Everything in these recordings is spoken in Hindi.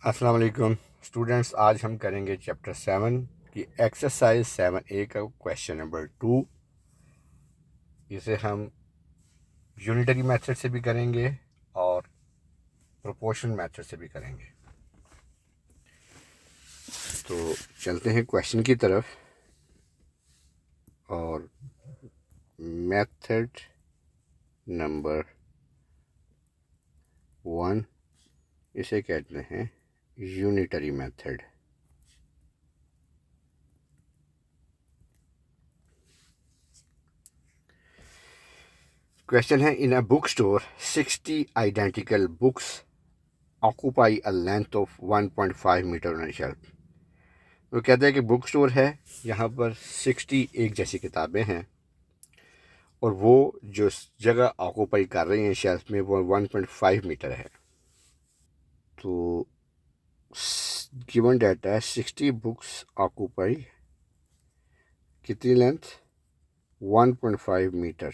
अस्सलाम वालेकुम स्टूडेंट्स। आज हम करेंगे चैप्टर 7 की एक्सरसाइज 7A का क्वेश्चन नंबर 2। इसे हम यूनिटरी मेथड से भी करेंगे और प्रोपोर्शन मेथड से भी करेंगे। तो चलते हैं क्वेश्चन की तरफ। और मेथड नंबर 1 इसे कहते हैं यूनिटरी मेथड। क्वेश्चन है, in a book store 60 identical books occupy a length of 1.5 metre on shelf. वो कहते हैं कि बुक स्टोर है, यहाँ पर 60 एक जैसी किताबें हैं और वो जो जगह ऑक्यूपाई कर रही हैं शेल्फ में वो 1.5 मीटर है। तो गिवन डाटा है 60 बुक्स ऑक्यूपाई कितनी लेंथ 1.5 मीटर।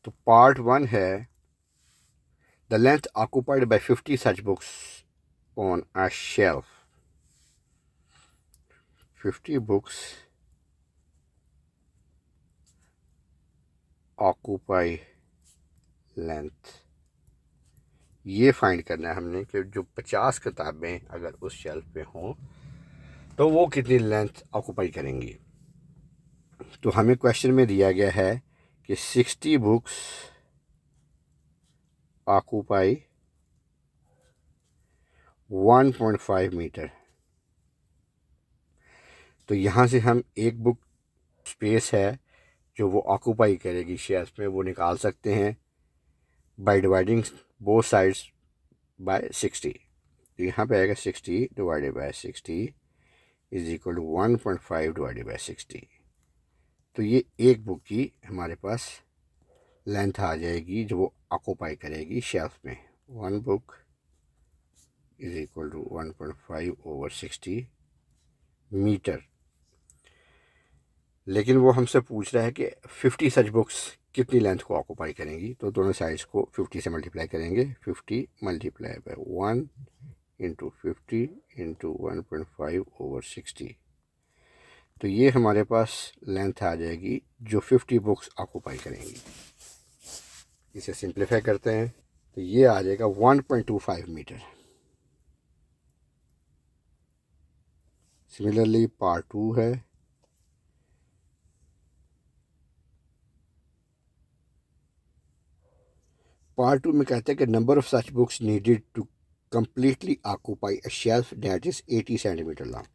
तो पार्ट 1 है the length occupied by 50 such books on a shelf. 50 books occupy length, ये फाइंड करना है हमने कि जो 50 किताबें अगर उस शेल्फ पे हों तो वो कितनी लेंथ ऑक्यूपाई करेंगी। तो हमें क्वेश्चन में दिया गया है कि 60 बुक्स ऑक्यूपाई 1.5 मीटर। तो यहाँ से हम एक बुक स्पेस है जो वो ऑक्यूपाई करेगी शेल्फ में, वो निकाल सकते हैं by dividing both sides by 60। तो यहाँ पे आएगा 60 divided by 60 is equal to 1.5 divided by 60। तो ये एक बुक की हमारे पास लेंथ आ जाएगी जो वो ऑक्यूपाई करेगी शेल्फ में। One book is equal to 1.5 over 60 metre. लेकिन वो हमसे पूछ रहा है कि 50 सच बुक्स कितनी लेंथ को ऑक्यूपाई करेंगी। तो दोनों साइड्स को 50 से मल्टीप्लाई करेंगे। 50 multiply by 1 into 50 into 1.5 over 60। तो ये हमारे पास लेंथ आ जाएगी जो 50 बुक्स ऑक्यूपाई करेंगी। इसे सिंप्लीफाई करते हैं तो ये आ जाएगा 1.25 मीटर। सिमिलरली पार्ट 2 है, पार्ट 2 में कहते हैं कि number of such books needed to completely occupy a shelf that is 80 centimetre long.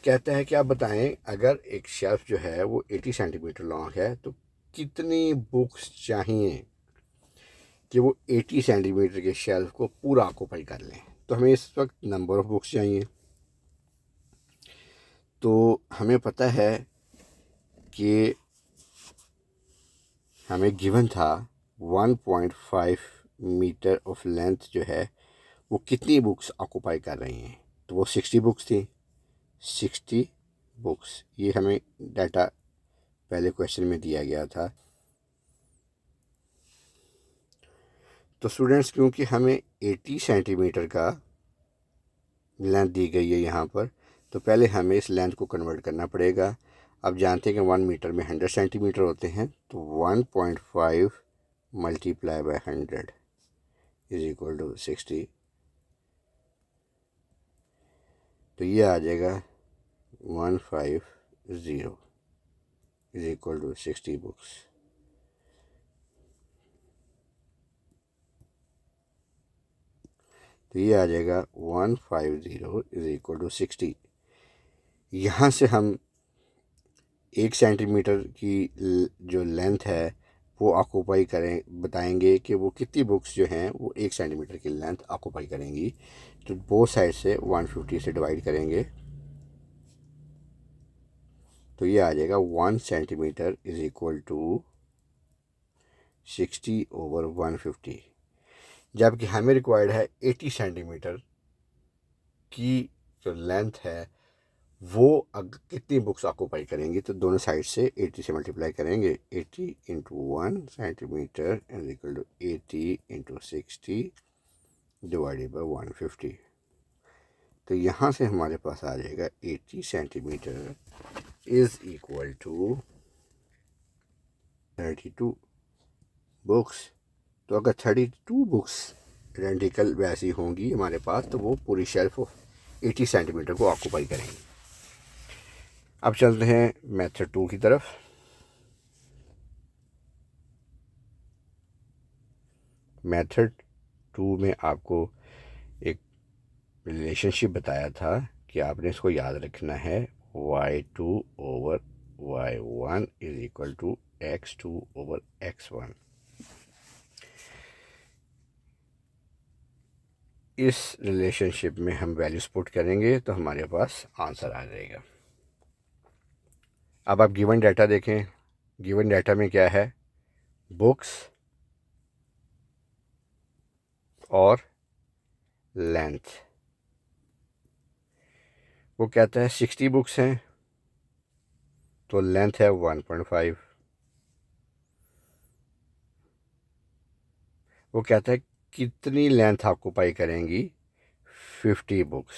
कहता है कि आप बताएं अगर एक शेल्फ जो है वो 80 सेंटीमीटर लॉन्ग है तो कितनी बुक्स चाहिए कि वो 80 सेंटीमीटर के शेल्फ को पूरा ऑक्यूपाई कर लें। तो हमें इस वक्त नंबर ऑफ बुक्स चाहिए। तो हमें पता है कि हमें गिवन था 1.5 मीटर ऑफ लेंथ जो है वो कितनी बुक्स ऑक्यूपाई कर रही हैं। तो वो 60 बुक्स थी। 60 बुक्स ये हमें डाटा पहले क्वेश्चन में दिया गया था। तो स्टूडेंट्स क्योंकि हमें 80 सेंटीमीटर का लेंथ दी गई है यहाँ पर, तो पहले हमें इस लेंथ को कन्वर्ट करना पड़ेगा। अब जानते हैं कि 1 मीटर में 100 सेंटीमीटर होते हैं। तो 1.5 multiply by 100 is equal to 60। तो ये आ जाएगा 150 इज इक्वल टू 60 बुक्स। तो ये आ जाएगा 150 इज इक्वल टू 60। यहाँ से हम 1 सेंटीमीटर की जो लेंथ है वो ऑक्यूपाई करें, बताएंगे कि वो कितनी बुक्स जो हैं वो 1 सेंटीमीटर की लेंथ ऑक्यूपाई करेंगी। तो बोथ साइड से 150 से डिवाइड करेंगे तो ये आ जाएगा 1 centimetre is equal to 60 over 150। जबकि हमें रिक्वायर्ड है 80 सेंटीमीटर की जो लेंथ है वो कितनी बुक्स ऑक्यूपाई करेंगी। तो दोनों साइड से 80 से मल्टीप्लाई करेंगे। 80 into 1 centimetre is equal to 80 into 60 divided by 150। तो यहाँ से हमारे पास आ जाएगा 80 centimetre is equal to 32 books. तो अगर 32 बुक्स आइडेंटिकल वैसी होंगी हमारे पास तो वो पूरी शेल्फ 80 सेंटीमीटर को ऑक्यूपाई करेंगी। अब चलते हैं मेथड 2 की तरफ। मेथड 2 में आपको एक रिलेशनशिप बताया था कि आपने इसको याद रखना है, y2 over y1 is equal to x2 over x1। इस रिलेशनशिप में हम वैल्यूज पुट करेंगे तो हमारे पास आंसर आ जाएगा। अब आप गिवन डाटा देखें। गिवन डाटा में क्या है, बुक्स और लेंथ। वो कहता है 60 बुक्स हैं तो लेंथ है 1.5। वो कहता है कितनी लेंथ ऑक्यूपाई करेंगी 50 बुक्स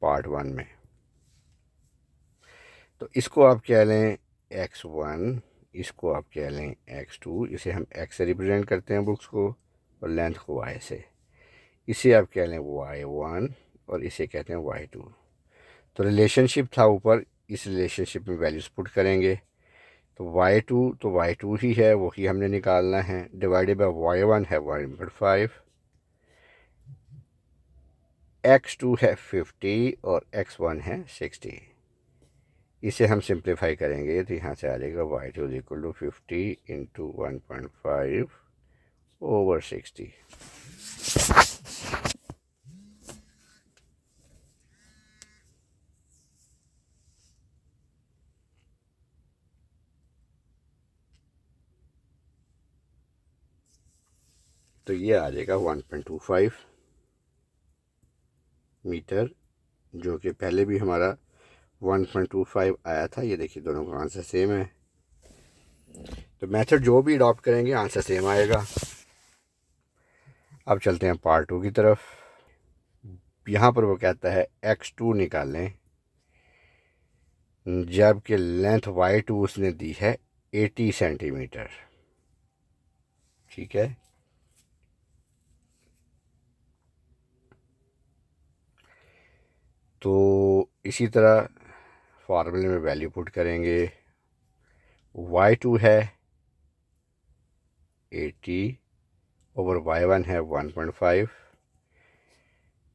पार्ट 1 में। तो इसको आप कह लें x1, इसको आप कह लें x2। इसे हम x से रिप्रेजेंट करते हैं बुक्स को और लेंथ को y से। इसे आप कह लें y1 और इसे कहते हैं y2। तो रिलेशनशिप था ऊपर, इस रिलेशनशिप में वैल्यूज पुट करेंगे तो y2 तो y2 ही है, वही हमने निकालना है। डिवाइडेड बाय y1 है 1.5, x2 है 50 और x1 है 60। इसे हम सिंप्लीफाई करेंगे तो यहाँ से आ जाएगा y2 is equal to 50 into 1.5 over 60। तो ये आ जाएगा 1.25 मीटर, जो कि पहले भी हमारा 1.25 आया था। ये देखिए दोनों का आंसर सेम है। तो मेथड जो भी अडॉप्ट करेंगे आंसर सेम आएगा। अब चलते हैं पार्ट 2 की तरफ। यहाँ पर वो कहता है x2 निकालें जबकि लेंथ y2 उसने दी है 80 सेंटीमीटर। ठीक है, तो इसी तरह फार्मूले में वैल्यू पुट करेंगे। y2 है 80 ओवर y1 है 1.5।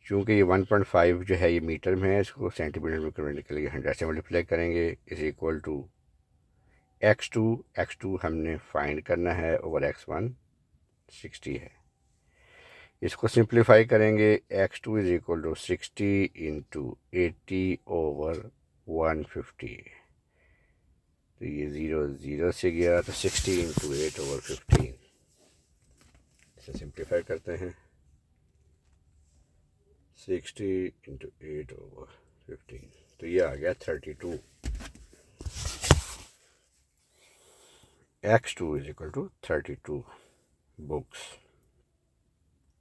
चूँकि ये 1.5 जो है ये मीटर में है, इसको सेंटीमीटर में करने के लिए 100 से मल्टीप्लाई करेंगे इज इक्वल टू x2 हमने फाइंड करना है ओवर x1 60 है। इसको सिंप्लीफाई करेंगे, x2 is equal to 60 into 80 over 150। तो ये 0 से गया तो 60 इंटू 8 ओवर 15। इसे सिंप्लीफाई करते हैं, 60 इंटू 8 ओवर 15, तो ये आ गया 32। x2 is equal to 32 books.